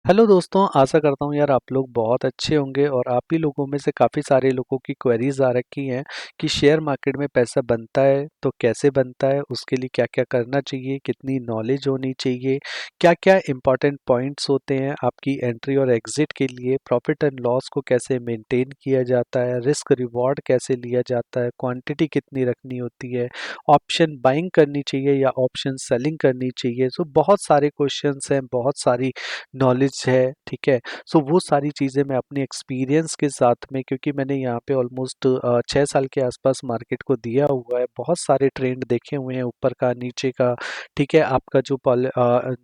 Hello दोस्तों, आशा करता हूँ यार आप लोग बहुत अच्छे होंगे और आप ही लोगों में से काफ़ी सारे लोगों की क्वेरीज आ रखी हैं कि शेयर मार्केट में पैसा बनता है तो कैसे बनता है, उसके लिए क्या क्या करना चाहिए, कितनी नॉलेज होनी चाहिए, क्या क्या इंपॉर्टेंट पॉइंट्स होते हैं आपकी एंट्री और एग्जिट के लिए, प्रॉफिट एंड लॉस को कैसे मेंटेन किया जाता है, रिस्क रिवॉर्ड कैसे लिया जाता है, क्वांटिटी कितनी रखनी होती है, ऑप्शन बाइंग करनी चाहिए या ऑप्शन सेलिंग करनी चाहिए। सो बहुत सारे क्वेश्चंस हैं, बहुत सारी नॉलेज है, ठीक है। सो वो सारी चीज़ें मैं अपने एक्सपीरियंस के साथ में, क्योंकि मैंने यहाँ पे ऑलमोस्ट 6 साल के आसपास मार्केट को दिया हुआ है, बहुत सारे ट्रेंड देखे हुए हैं, ऊपर का नीचे का, ठीक है। आपका जो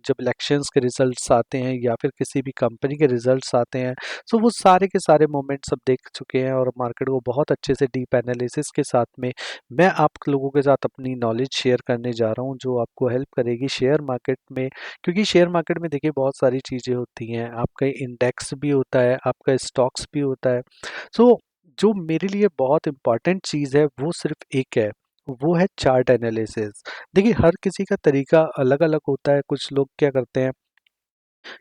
जब इलेक्शंस के रिजल्ट्स आते हैं या फिर किसी भी कंपनी के रिजल्ट्स आते हैं, सो वो सारे के सारे मोमेंट्स सब देख चुके हैं और मार्केट को बहुत अच्छे से डीप एनालिसिस के साथ में मैं आप लोगों के साथ अपनी नॉलेज शेयर करने जा रहा हूँ, जो आपको हेल्प करेगी शेयर मार्केट में। क्योंकि शेयर मार्केट में देखिए बहुत सारी चीज़ें होती हैं, आपका इंडेक्स भी होता है, आपका स्टॉक्स भी होता है। सो जो मेरे लिए बहुत इम्पोर्टेंट चीज़ है वो सिर्फ एक है, वो है चार्ट एनालिसिस। देखिए हर किसी का तरीका अलग अलग होता है। कुछ लोग क्या करते हैं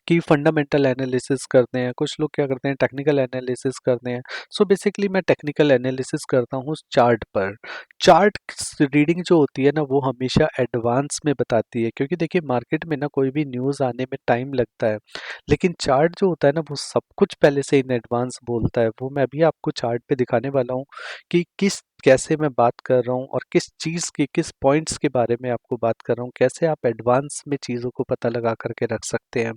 कि फंडामेंटल एनालिसिस करते हैं, कुछ लोग क्या करते हैं टेक्निकल एनालिसिस करते हैं। सो बेसिकली मैं टेक्निकल एनालिसिस करता हूँ चार्ट पर। चार्ट रीडिंग जो होती है ना वो हमेशा एडवांस में बताती है, क्योंकि देखिए मार्केट में ना कोई भी न्यूज़ आने में टाइम लगता है, लेकिन चार्ट जो होता है ना वो सब कुछ पहले से इन एडवांस बोलता है। वो मैं अभी आपको चार्ट पे दिखाने वाला हूँ कि किस कैसे मैं बात कर रहा हूँ और किस चीज़ के किस पॉइंट्स के बारे में आपको बात कर रहा हूँ, कैसे आप एडवांस में चीज़ों को पता लगा करके रख सकते हैं।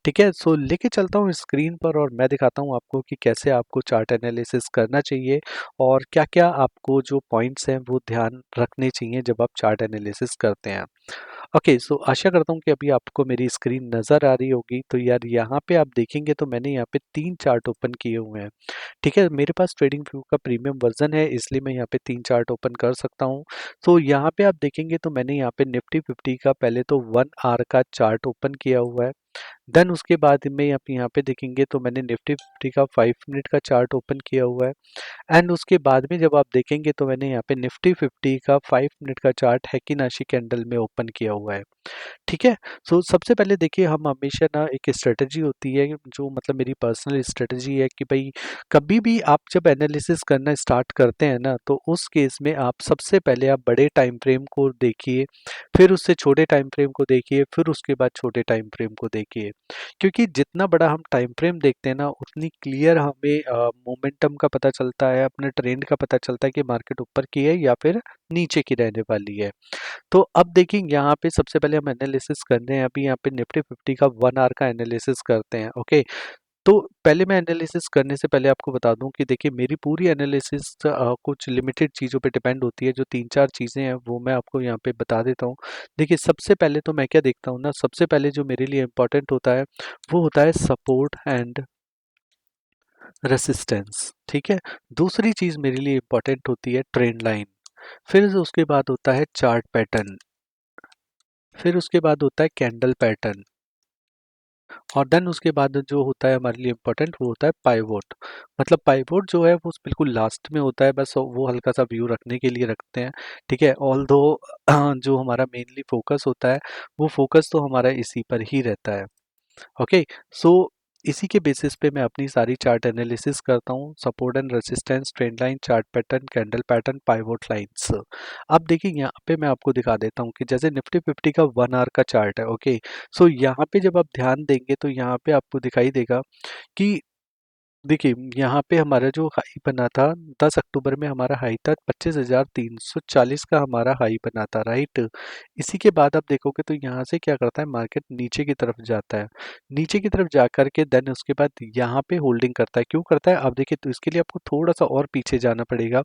ठीक है, सो लेके चलता हूँ स्क्रीन पर और मैं दिखाता हूँ आपको कि कैसे आपको चार्ट एनालिसिस करना चाहिए और क्या-क्या आपको जो पॉइंट्स हैं वो ध्यान रखने चाहिए जब आप चार्ट एनालिसिस करते हैं। ओके, सो आशा करता हूँ कि अभी आपको मेरी स्क्रीन नज़र आ रही होगी। तो यार यहाँ पे आप देखेंगे तो मैंने यहाँ पे 3 चार्ट ओपन किए हुए हैं। ठीक है, मेरे पास ट्रेडिंग व्यू का प्रीमियम वर्ज़न है, इसलिए मैं यहाँ पे 3 चार्ट ओपन कर सकता हूँ। तो यहाँ पे आप देखेंगे तो मैंने यहाँ पे निफ्टी 50 का पहले तो 1 आवर का चार्ट ओपन किया हुआ है। देन उसके बाद में आप यहाँ पे देखेंगे तो मैंने निफ्टी 50 का 5 मिनट का चार्ट ओपन किया हुआ है। एंड उसके बाद में जब आप देखेंगे तो मैंने यहाँ पे निफ्टी 50 का 5 मिनट का चार्ट हैकी-नाशी कैंडल में ओपन किया हुआ है। ठीक है? सो सबसे पहले देखिए हम हमेशा ना एक स्ट्रैटेजी होती है जो मतलब मेरी पर्सनल स्ट्रैटेजी है कि भई कभी भी आप जब एनालिसिस करना स्टार्ट करते हैं ना तो उस केस में आप सबसे पहले आप बड़े टाइम फ्रेम को देखिए, फिर उससे छोटे टाइम फ्रेम को देखिए, फिर उसके बाद छोटे टाइम फ्रेम को देखिए। क्योंकि जितना बड़ा हम टाइम फ्रेम देखते हैं ना उतनी क्लियर हमें मोमेंटम का पता चलता है, अपने ट्रेंड का पता चलता है कि मार्केट ऊपर की है या फिर नीचे की रहने वाली है। तो अब देखिए यहाँ पे सबसे पहले हम एनालिसिस कर रहे हैं, अभी यहाँ पे निफ्टी 50 का 1 आवर का एनालिसिस करते हैं। ओके, तो पहले मैं एनालिसिस करने से पहले आपको बता दूं कि देखिए मेरी पूरी एनालिसिस कुछ लिमिटेड चीज़ों पे डिपेंड होती है। जो 3-4 चीज़ें हैं वो मैं आपको यहाँ पे बता देता हूँ। देखिए सबसे पहले तो मैं क्या देखता हूँ ना, सबसे पहले जो मेरे लिए इम्पोर्टेंट होता है वो होता है सपोर्ट एंड रेसिस्टेंस, ठीक है। दूसरी चीज़ मेरे लिए इम्पोर्टेंट होती है ट्रेंड लाइन, फिर उसके बाद होता है चार्ट पैटर्न, फिर उसके बाद होता है कैंडल पैटर्न और देन उसके बाद जो होता है हमारे लिए इम्पोर्टेंट वो होता है पाइवोट। मतलब पाइवोट जो है वो बिल्कुल लास्ट में होता है, बस वो हल्का सा व्यू रखने के लिए रखते हैं। ठीक है, ऑल दो जो हमारा मेनली फोकस होता है वो फोकस तो हमारा इसी पर ही रहता है। ओके, सो इसी के बेसिस पे मैं अपनी सारी चार्ट एनालिसिस करता हूँ। Support and resistance, trend line, chart pattern, candle pattern, pivot lines. अब देखिए यहाँ पे मैं आपको दिखा देता हूँ कि जैसे निफ्टी 50 का 1 आवर का चार्ट है। ओके, सो यहाँ पे जब आप ध्यान देंगे तो यहाँ पे आपको दिखाई देगा कि देखिए, यहाँ पे हमारा जो हाई बना था 10 अक्टूबर में हमारा हाई था 25,340 का हमारा हाई बना था, राइट। इसी के बाद आप देखोगे तो यहाँ से क्या करता है मार्केट नीचे की तरफ जाता है, नीचे की तरफ जा कर के देन उसके बाद यहाँ पे होल्डिंग करता है। क्यों करता है आप देखिए, तो इसके लिए आपको थोड़ा सा और पीछे जाना पड़ेगा।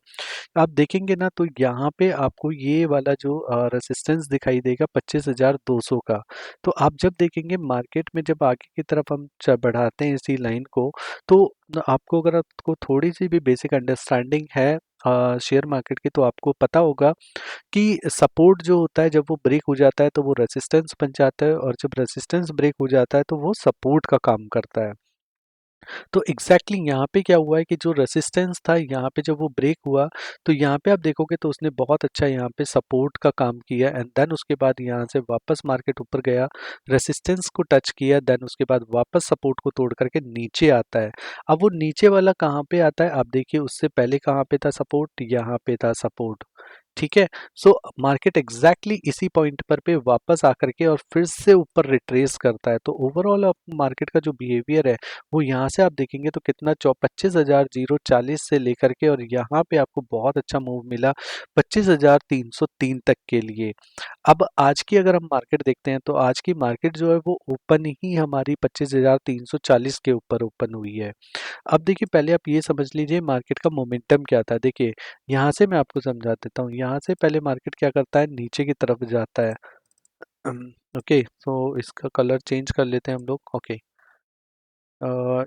आप देखेंगे ना तो यहाँ पे आपको ये वाला जो रेसिस्टेंस दिखाई देगा 25,200 का। तो आप जब देखेंगे मार्केट में जब आगे की तरफ हम बढ़ाते हैं इसी लाइन को, तो आपको अगर आपको थोड़ी सी भी बेसिक अंडरस्टैंडिंग है शेयर मार्केट की, तो आपको पता होगा कि सपोर्ट जो होता है जब वो ब्रेक हो जाता है तो वो रेसिस्टेंस बन जाता है और जब रेसिस्टेंस ब्रेक हो जाता है तो वो सपोर्ट का काम करता है। तो एग्जैक्टली यहाँ पे क्या हुआ है कि जो रेसिस्टेंस था यहाँ पे जब वो ब्रेक हुआ, तो यहाँ पे आप देखोगे तो उसने बहुत अच्छा यहाँ पे सपोर्ट का काम किया, एंड देन उसके बाद यहाँ से वापस मार्केट ऊपर गया, रेसिस्टेंस को टच किया, देन उसके बाद वापस सपोर्ट को तोड़ करके नीचे आता है। अब वो नीचे वाला कहाँ पे आता है, आप देखिए उससे पहले कहाँ पे था सपोर्ट, यहाँ पे था सपोर्ट। ठीक है। सो मार्केट एग्जैक्टली इसी पॉइंट पर पे वापस आकर के और फिर से ऊपर रिट्रेस करता है। तो ओवरऑल आप मार्केट का जो बिहेवियर है वो यहाँ से आप देखेंगे तो कितना 25,040 से लेकर के और यहाँ पे आपको बहुत अच्छा मूव मिला 25,303 तक के लिए। अब आज की अगर हम मार्केट देखते हैं तो आज की मार्केट जो है वो ओपन ही हमारी 25,340 के ऊपर ओपन हुई है। अब देखिए पहले आप ये समझ लीजिए मार्केट का मोमेंटम क्या था। देखिए यहाँ से मैं आपको समझा देता हूँ, यहाँ से पहले मार्केट क्या करता है, नीचे की तरफ जाता है। ओके, तो इसका कलर चेंज कर लेते हैं हम लोग। ओके,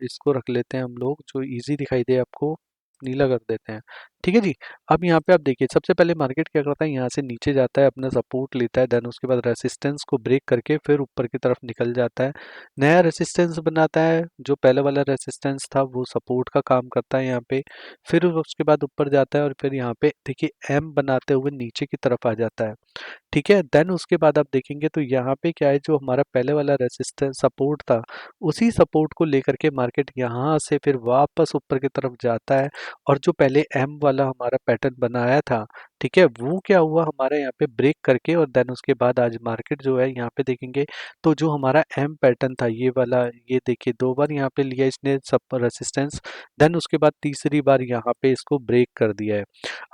इसको रख लेते हैं हम लोग जो इजी दिखाई दे आपको, नीला कर देते हैं। ठीक है जी। अब यहाँ पे आप देखिए सबसे पहले मार्केट क्या करता है, यहाँ से नीचे जाता है, अपना सपोर्ट लेता है, देन उसके बाद रेसिस्टेंस को ब्रेक करके फिर ऊपर की तरफ निकल जाता है, नया रेसिस्टेंस बनाता है। जो पहले वाला रेसिस्टेंस था वो सपोर्ट का काम करता है यहाँ पे, फिर उसके बाद ऊपर जाता है और फिर यहाँ पे देखिए एम बनाते हुए नीचे की तरफ आ जाता है। ठीक है, देन उसके बाद आप देखेंगे तो यहाँ पे क्या है, जो हमारा पहले वाला रेसिस्टेंस सपोर्ट था उसी सपोर्ट को लेकर के मार्केट यहाँ से फिर वापस ऊपर की तरफ जाता है, और जो पहले एम वाला हमारा पैटर्न बनाया था, ठीक है, वो क्या हुआ हमारा यहाँ पे ब्रेक करके, और देन उसके बाद आज मार्केट जो है यहाँ पे देखेंगे तो जो हमारा एम पैटर्न था ये वाला, ये देखिए दो बार यहाँ पे लिया इसने सब रेसिस्टेंस, देन उसके बाद तीसरी बार यहाँ पे इसको ब्रेक कर दिया है।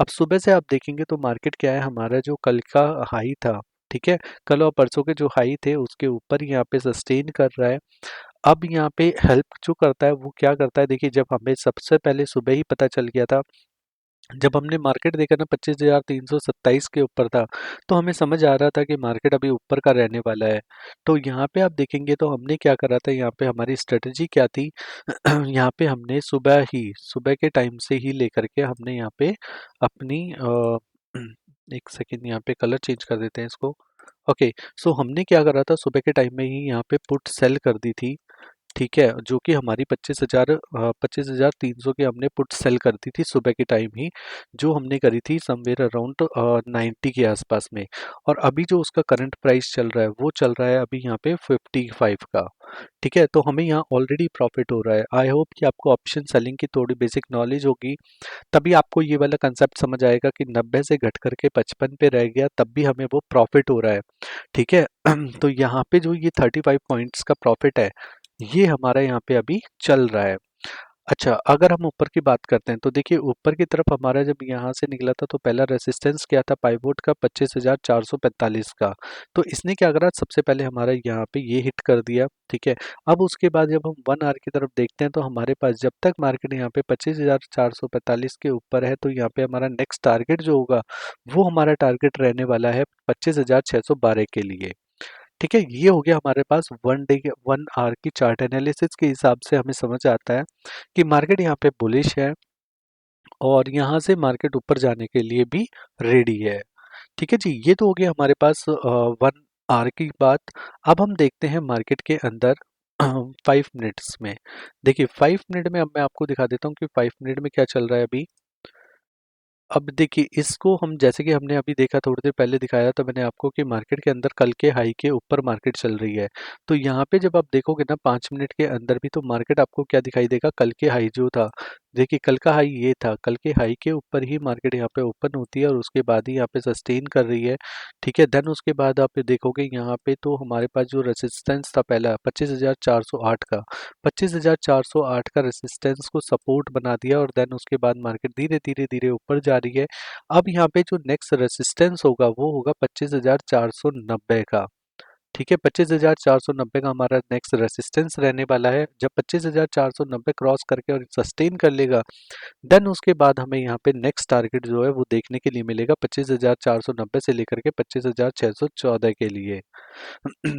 अब सुबह से आप देखेंगे तो मार्केट क्या है, हमारा जो कल का हाई था, ठीक है, कल और परसों के जो हाई थे उसके ऊपर यहाँ पे सस्टेन कर रहा है। अब यहाँ पे हेल्प जो करता है वो क्या करता है, देखिए जब हमें सबसे पहले सुबह ही पता चल गया था, जब हमने मार्केट देखा ना 25,327 के ऊपर था, तो हमें समझ आ रहा था कि मार्केट अभी ऊपर का रहने वाला है। तो यहाँ पे आप देखेंगे तो हमने क्या करा था, यहाँ पे हमारी स्ट्रेटजी क्या थी यहाँ पे हमने सुबह के टाइम से ही लेकर के हमने यहाँ पे अपनी एक सेकेंड, यहाँ पे कलर चेंज कर देते हैं इसको। ओके, सो हमने क्या करा था, सुबह के टाइम में ही यहाँ पे पुट सेल कर दी थी। ठीक है, जो कि हमारी 25,300 की हमने पुट सेल कर दी थी सुबह के टाइम ही, जो हमने करी थी समवेयर अराउंड 90 के आसपास में। और अभी जो उसका करंट प्राइस चल रहा है वो चल रहा है अभी यहाँ पे 55 का। ठीक है, तो हमें यहाँ ऑलरेडी प्रॉफिट हो रहा है। आई होप कि आपको ऑप्शन सेलिंग की थोड़ी बेसिक नॉलेज होगी, तभी आपको ये वाला कंसेप्ट समझ आएगा कि 90 से घट करके 55 पे रह गया तब भी हमें वो प्रॉफिट हो रहा है। ठीक है तो यहाँ पे जो ये 35 पॉइंट्स का प्रॉफिट है ये हमारा यहाँ पे अभी चल रहा है। अच्छा, अगर हम ऊपर की बात करते हैं तो देखिए ऊपर की तरफ हमारा जब यहाँ से निकला था तो पहला रेसिस्टेंस क्या था पाइवोट का 25,445 का। तो इसने क्या करा, सबसे पहले हमारा यहाँ पे ये हिट कर दिया। ठीक है, अब उसके बाद जब हम 1 आवर की तरफ देखते हैं तो हमारे पास जब तक मार्केट यहाँ पे 25,445 के ऊपर है तो यहाँ पे हमारा नेक्स्ट टारगेट जो होगा वो हमारा टारगेट रहने वाला है 25,612 के लिए। ठीक है, ये हो गया हमारे पास 1 आवर की चार्ट एनालिसिस के हिसाब से हमें समझ आता है कि मार्केट यहाँ पे बुलिश है और यहाँ से मार्केट ऊपर जाने के लिए भी रेडी है। ठीक है जी, ये तो हो गया हमारे पास 1 आवर की बात। अब हम देखते हैं मार्केट के अंदर 5 मिनट्स में। देखिए 5 मिनट में अब मैं आपको दिखा देता हूँ कि 5 मिनट में क्या चल रहा है अभी। अब देखिए इसको हम जैसे कि हमने अभी देखा, थोड़ी देर पहले दिखाया तो मैंने आपको कि मार्केट के अंदर कल के हाई के ऊपर मार्केट चल रही है। तो यहाँ पे जब आप देखोगे ना 5 मिनट के अंदर भी तो मार्केट आपको क्या दिखाई देगा, कल के हाई जो था, देखिए कल का हाई ये था, कल के हाई के ऊपर ही मार्केट यहाँ पे ओपन होती है और उसके बाद ही यहाँ पे सस्टेन कर रही है। ठीक है, देन उसके बाद आप देखोगे यहाँ पे तो हमारे पास जो रेसिस्टेंस था पहला 25,408 का, 25,408 का रेसिस्टेंस को सपोर्ट बना दिया और देन उसके बाद मार्केट धीरे धीरे धीरे ऊपर जा रही है। अब यहाँ पे जो नेक्स्ट रेसिस्टेंस होगा वो होगा 25,490 का। ठीक है, 25,490 का हमारा नेक्स्ट रेसिस्टेंस रहने वाला है। जब 25,490 क्रॉस करके और सस्टेन कर लेगा, देन उसके बाद हमें यहाँ पे नेक्स्ट टारगेट जो है वो देखने के लिए मिलेगा 25,490 से लेकर के 25,614 के लिए।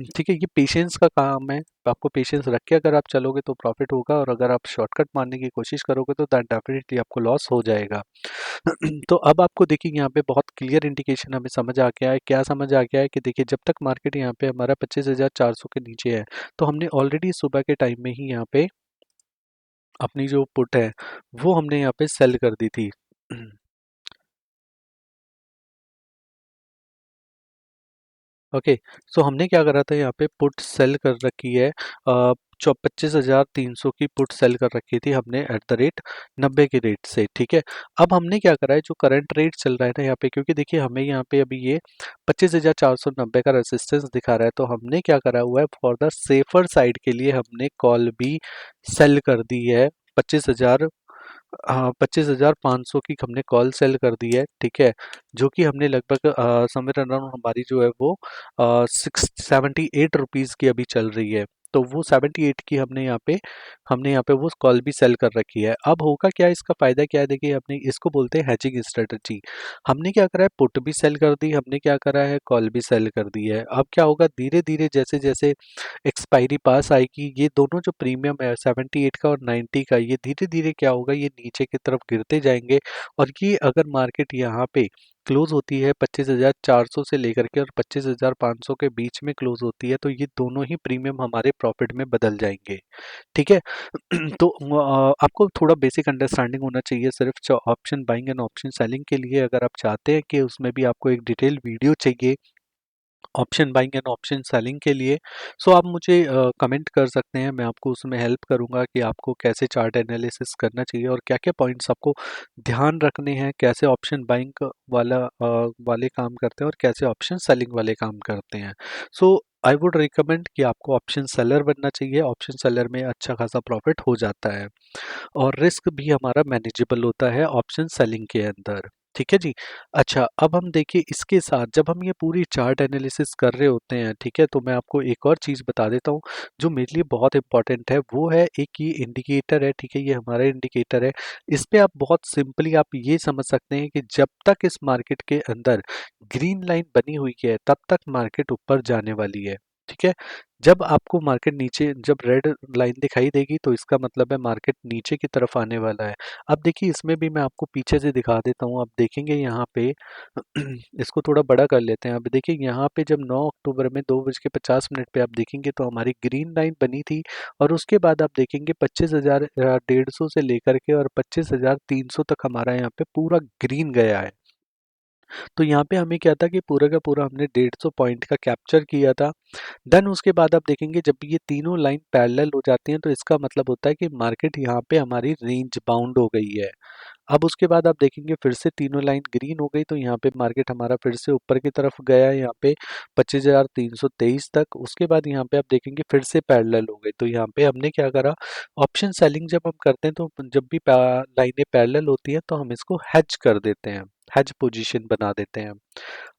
ठीक है, ये पेशेंस का काम है। आपको पेशेंस रख के अगर आप चलोगे तो प्रॉफिट होगा, और अगर आप शॉर्टकट मारने की कोशिश करोगे तो दैट डेफिनेटली आपको लॉस हो जाएगा। तो अब आपको देखिए यहाँ पे बहुत क्लियर इंडिकेशन हमें समझ आ गया है। क्या समझ आ गया है कि देखिए जब तक मार्केट यहाँ पे हमारा 25,400 के नीचे है तो हमने ऑलरेडी सुबह के टाइम में ही यहाँ पे अपनी जो पुट है वो हमने यहाँ पे सेल कर दी थी। ओके, सो हमने क्या करा था यहाँ पे पुट सेल कर रखी है, 25,300 की पुट सेल कर रखी थी हमने एट द रेट 90 के रेट से, ठीक है। अब हमने क्या करा है, जो करंट रेट चल रहा है ना यहाँ पे, क्योंकि देखिए हमें यहाँ पे अभी ये 25,490 का रेजिस्टेंस दिखा रहा है, तो हमने क्या करा हुआ है, फॉर द सेफर साइड के लिए हमने कॉल भी सेल कर दी है 25,000, हाँ 25,500 की हमने कॉल सेल कर दी है, ठीक है। जो कि हमने लगभग समवेयर अराउंड हमारी जो है वो 678 रुपीज़ की अभी चल रही है। तो वो 78 की हमने यहाँ पे वो कॉल भी सेल कर रखी है। अब होगा क्या, इसका फायदा क्या है, देखिए अपने इसको बोलते हैं हैजिंग स्ट्रेटजी। हमने क्या करा है, पुट भी सेल कर दी, हमने क्या करा है, कॉल भी सेल कर दी है। अब क्या होगा, धीरे धीरे जैसे जैसे एक्सपायरी पास आएगी, ये दोनों जो प्रीमियम है 78 का और 90 का, ये धीरे धीरे क्या होगा, ये नीचे की तरफ गिरते जाएंगे। और ये अगर मार्केट यहाँ पे क्लोज होती है 25,400 से लेकर के और 25,500 के बीच में क्लोज होती है, तो ये दोनों ही प्रीमियम हमारे प्रॉफिट में बदल जाएंगे, ठीक है। तो आपको थोड़ा बेसिक अंडरस्टैंडिंग होना चाहिए सिर्फ option buying and option selling के लिए। अगर आप चाहते हैं कि उसमें भी आपको एक डिटेल वीडियो चाहिए option buying and option selling के लिए, सो आप मुझे कमेंट कर सकते हैं, मैं आपको उसमें हेल्प करूंगा कि आपको कैसे चार्ट एनालिसिस करना चाहिए और क्या क्या पॉइंट्स आपको ध्यान रखने हैं, कैसे ऑप्शन बाइंग वाले काम करते हैं और कैसे ऑप्शन सेलिंग वाले काम करते हैं। सो आई वुड रिकमेंड कि आपको ऑप्शन सेलर बनना चाहिए, ऑप्शन सेलर में अच्छा खासा प्रॉफिट हो जाता है और रिस्क भी हमारा मैनेजेबल होता है ऑप्शन सेलिंग के अंदर, ठीक है जी। अच्छा, अब हम देखिए इसके साथ जब हम ये पूरी चार्ट एनालिसिस कर रहे होते हैं, ठीक है, तो मैं आपको एक और चीज़ बता देता हूँ जो मेरे लिए बहुत इंपॉर्टेंट है, वो है एक ये इंडिकेटर है, ठीक है, ये हमारा इंडिकेटर है। इस पे आप बहुत सिंपली आप ये समझ सकते हैं कि जब तक इस मार्केट के अंदर ग्रीन लाइन बनी हुई है तब तक मार्केट ऊपर जाने वाली है, ठीक है। जब आपको मार्केट नीचे, जब रेड लाइन दिखाई देगी तो इसका मतलब है मार्केट नीचे की तरफ आने वाला है। अब देखिए इसमें भी मैं आपको पीछे से दिखा देता हूँ, आप देखेंगे यहाँ पे इसको थोड़ा बड़ा कर लेते हैं। अब देखिए यहाँ पे जब 9 अक्टूबर में 2:50 पे आप देखेंगे तो हमारी ग्रीन लाइन बनी थी और उसके बाद आप देखेंगे 25,150 से लेकर के और 25,300 तक हमारा यहाँ पे पूरा ग्रीन गया है। तो यहाँ पे हमें क्या था कि पूरा का पूरा हमने 150 पॉइंट का कैप्चर किया था। देन उसके बाद आप देखेंगे जब ये तीनों लाइन पैरेलल हो जाती हैं तो इसका मतलब होता है कि मार्केट यहाँ पे हमारी रेंज बाउंड हो गई है। अब उसके बाद आप देखेंगे फिर से तीनों लाइन ग्रीन हो गई तो यहाँ पे मार्केट हमारा फिर से ऊपर की तरफ गया है यहाँ पे 25,323 तक। उसके बाद यहाँ पे आप देखेंगे फिर से पैरेलल हो गई, तो यहाँ पे हमने क्या करा, ऑप्शन सेलिंग जब हम करते हैं तो जब भी लाइनें पैरेलल होती हैं तो हम इसको हेज कर देते हैं, हेज पोजीशन बना देते हैं।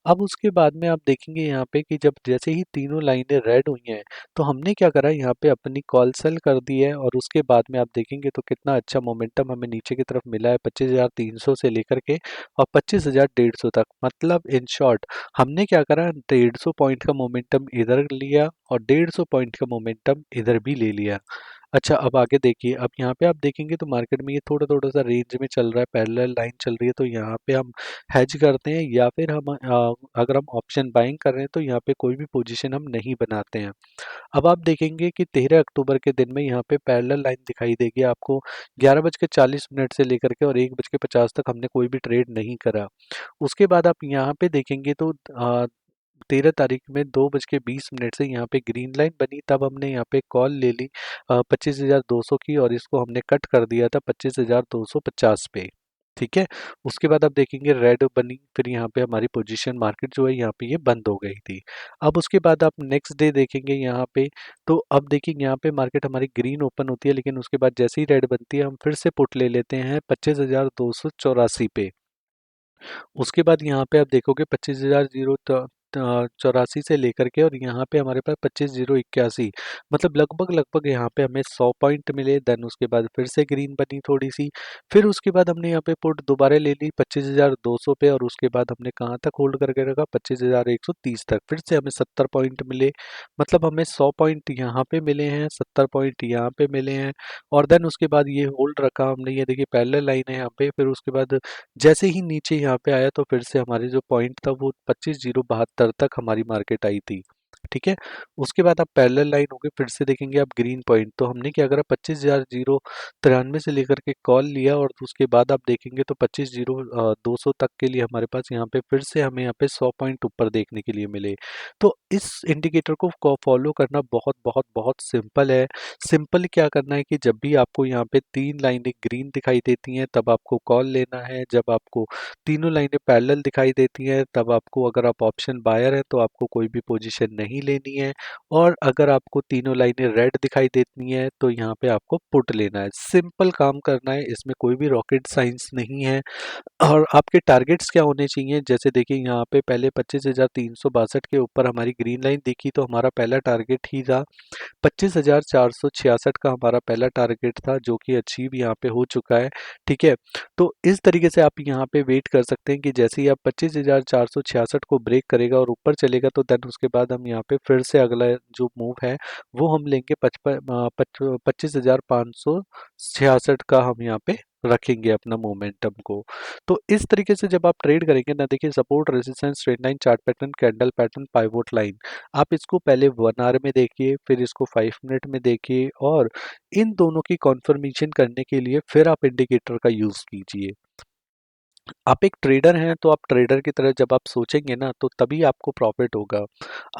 अब उसके बाद में आप देखेंगे यहाँ पे कि जब जैसे ही तीनों लाइनें रेड हुई हैं तो हमने क्या करा, यहाँ पे अपनी कॉल सेल कर दी है और उसके बाद में आप देखेंगे तो कितना अच्छा मोमेंटम हमें नीचे की तरफ मिला है 25,300 से लेकर के और 25,150 तक। मतलब इन शॉर्ट हमने क्या करा, 150 पॉइंट का मोमेंटम इधर लिया और 150 पॉइंट का मोमेंटम इधर भी ले लिया। अच्छा, अब आगे देखिए, अब यहाँ पे आप देखेंगे तो मार्केट में ये थोड़ा थोड़ा सा रेंज में चल रहा है, पैरेलल लाइन चल रही है, तो यहाँ पे हम हेज करते हैं या फिर हम अगर हम ऑप्शन बाइंग कर रहे हैं तो यहाँ पे कोई भी पोजीशन हम नहीं बनाते हैं। अब आप देखेंगे कि 13 अक्टूबर के दिन में यहाँ पे पैरेलल लाइन दिखाई देगी आपको, 11:40 से लेकर के और 1:50 तक हमने कोई भी ट्रेड नहीं करा। उसके बाद आप यहाँ पे देखेंगे तो 13 तारीख में 2:20 से यहाँ पे ग्रीन लाइन बनी, तब हमने यहाँ पे कॉल ले ली 25,200 की और इसको हमने कट कर दिया था 25,250 पे, ठीक है। उसके बाद आप देखेंगे रेड बनी, फिर यहाँ पे हमारी पोजीशन मार्केट जो है यहाँ पे ये बंद हो गई थी। अब उसके बाद आप नेक्स्ट डे देखेंगे यहाँ पे, तो अब देखिए यहाँ पे मार्केट हमारी ग्रीन ओपन होती है लेकिन उसके बाद जैसे ही रेड बनती है हम फिर से पुट ले लेते हैं 25,284 पे। उसके बाद यहाँ पे आप देखोगे 25,084 से लेकर के और यहाँ पे हमारे पास 25,081, मतलब लगभग लगभग यहाँ पे हमें 100 पॉइंट मिले। देन उसके बाद फिर से ग्रीन बनी थोड़ी सी, फिर उसके बाद हमने यहाँ पे पुट दोबारा ले ली 25,200 पे और उसके बाद हमने कहाँ तक होल्ड करके रखा 25,130 तक, फिर से हमें 70 पॉइंट मिले। मतलब हमें 100 पॉइंट यहाँ पे मिले हैं, 70 पॉइंट यहाँ पे मिले हैं और देन उसके बाद ये होल्ड रखा हमने, ये देखिए पैरेलल लाइन है यहाँ पे। फिर उसके बाद जैसे ही नीचे यहाँ पे आया तो फिर से हमारे जो पॉइंट था वो 25,072 तक हमारी मार्केट आई थी। ठीक है। उसके बाद आप पैरेलल लाइन होगी, फिर से देखेंगे आप ग्रीन पॉइंट, तो हमने क्या करा, 25,093 से लेकर के कॉल लिया और उसके बाद आप देखेंगे तो 25,200 तक के लिए हमारे पास यहाँ पे फिर से हमें यहाँ पे 100 पॉइंट ऊपर देखने के लिए मिले। तो इस इंडिकेटर को फॉलो करना बहुत बहुत बहुत सिंपल है। सिंपल क्या करना है कि जब भी आपको यहाँ पे तीन लाइनें ग्रीन दिखाई देती हैं तब आपको कॉल लेना है, जब आपको तीनों लाइनें पैरेलल दिखाई देती हैं तब आपको, अगर आप ऑप्शन बायर है तो आपको कोई भी पोजीशन नहीं लेनी है, और अगर आपको तीनों लाइनें रेड दिखाई देती हैं तो यहाँ पे आपको पुट लेना है। सिंपल काम करना है, इसमें कोई भी रॉकेट साइंस नहीं है। और आपके टारगेट्स क्या होने चाहिए, जैसे देखिए यहाँ पे पहले 25,362 के ऊपर हमारी ग्रीन लाइन दिखी तो हमारा पहला टारगेट ही था 25,466 का, हमारा पहला टारगेट था जो कि अचीव यहाँ पे हो चुका है। ठीक है। तो इस तरीके से आप यहाँ पे वेट कर सकते हैं कि जैसे ही आप 25,466 को ब्रेक करेगा और ऊपर चलेगा तो देन उसके बाद हम यहाँ पे फिर से अगला जो मूव है वो हम लेंगे 25,566 का, हम यहाँ पे रखेंगे अपना मोमेंटम को। तो इस तरीके से जब आप ट्रेड करेंगे ना, देखिए support resistance trend line chart pattern candle pattern pivot line, आप इसको पहले 1 आवर में देखिए, फिर इसको 5 मिनट में देखिए, और इन दोनों की कॉन्फर्मेशन करने के लिए फिर आप इंडिकेटर का यूज़ कीजिए। आप एक ट्रेडर हैं तो आप ट्रेडर की तरह जब आप सोचेंगे ना तो तभी आपको प्रॉफिट होगा।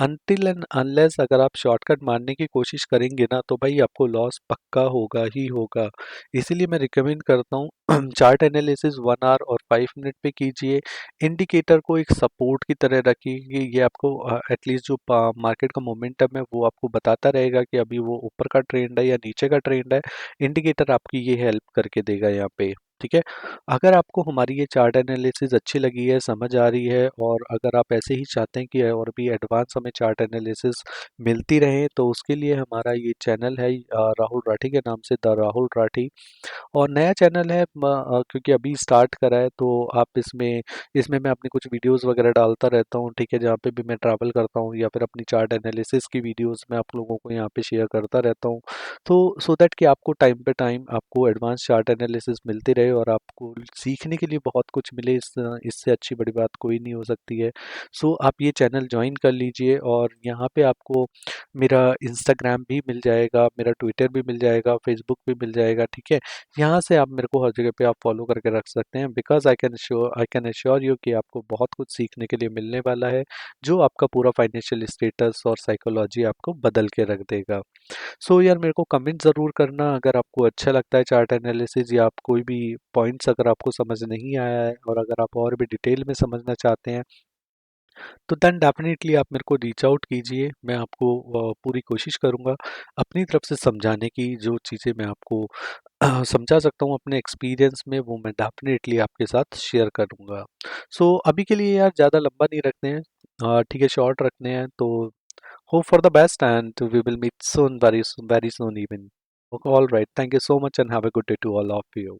अनटिल एंड अनलेस अगर आप शॉर्टकट मारने की कोशिश करेंगे ना तो भाई आपको लॉस पक्का होगा ही होगा। इसीलिए मैं रिकमेंड करता हूँ चार्ट एनालिसिस 1 आवर और 5 मिनट पे कीजिए। इंडिकेटर को एक सपोर्ट की तरह रखिए कि ये आपको एटलीस्ट जो मार्केट का मोमेंटम है वो आपको बताता रहेगा कि अभी वो ऊपर का ट्रेंड है या नीचे का ट्रेंड है। इंडिकेटर आपकी ये हेल्प करके देगा यहाँ पे। ठीक है। अगर आपको हमारी ये चार्ट एनालिसिस अच्छी लगी है, समझ आ रही है, और अगर आप ऐसे ही चाहते हैं कि और भी एडवांस हमें चार्ट एनालिसिस मिलती रहे तो उसके लिए हमारा ये चैनल है राहुल राठी के नाम से, द राहुल राठी। और नया चैनल है क्योंकि अभी स्टार्ट करा है तो आप इसमें इसमें मैं अपनी कुछ वीडियोस वगैरह डालता रहता हूँ। ठीक है। जहाँ पे भी मैं ट्रैवल करता हूँ या फिर अपनी चार्ट एनालिसिस की वीडियोस मैं आप लोगों को यहाँ पे शेयर करता रहता हूँ। तो सो दैट कि आपको टाइम पे टाइम आपको एडवांस चार्ट एनालिसिस मिलती रहे और आपको सीखने के लिए बहुत कुछ मिले। इससे अच्छी बड़ी बात कोई नहीं हो सकती है। सो आप ये चैनल ज्वाइन कर लीजिए, और यहाँ पे आपको मेरा इंस्टाग्राम भी मिल जाएगा, मेरा ट्विटर भी मिल जाएगा, फेसबुक भी मिल जाएगा। ठीक है। यहाँ से आप मेरे को हर जगह पे आप फॉलो करके रख सकते हैं, because I can assure you कि आपको बहुत कुछ सीखने के लिए मिलने वाला है जो आपका पूरा फाइनेंशियल स्टेटस और साइकोलॉजी आपको बदल के रख देगा। सो यार मेरे को कमेंट ज़रूर करना अगर आपको अच्छा लगता है चार्ट एनालिसिस, या आप कोई भी पॉइंट्स अगर आपको समझ नहीं आया है और अगर आप और भी डिटेल में समझना चाहते हैं तो देन डेफिनेटली आप मेरे को रीच आउट कीजिए। मैं आपको पूरी कोशिश करूँगा अपनी तरफ से समझाने की, जो चीज़ें मैं आपको समझा सकता हूँ अपने एक्सपीरियंस में वो मैं डेफिनेटली आपके साथ शेयर करूँगा। सो अभी के लिए यार ज़्यादा लंबा नहीं रखते हैं, ठीक है, शॉर्ट रखते हैं। तो hope for the best and we will meet soon, very soon even. All right, thank you so much and have a good day to all of you.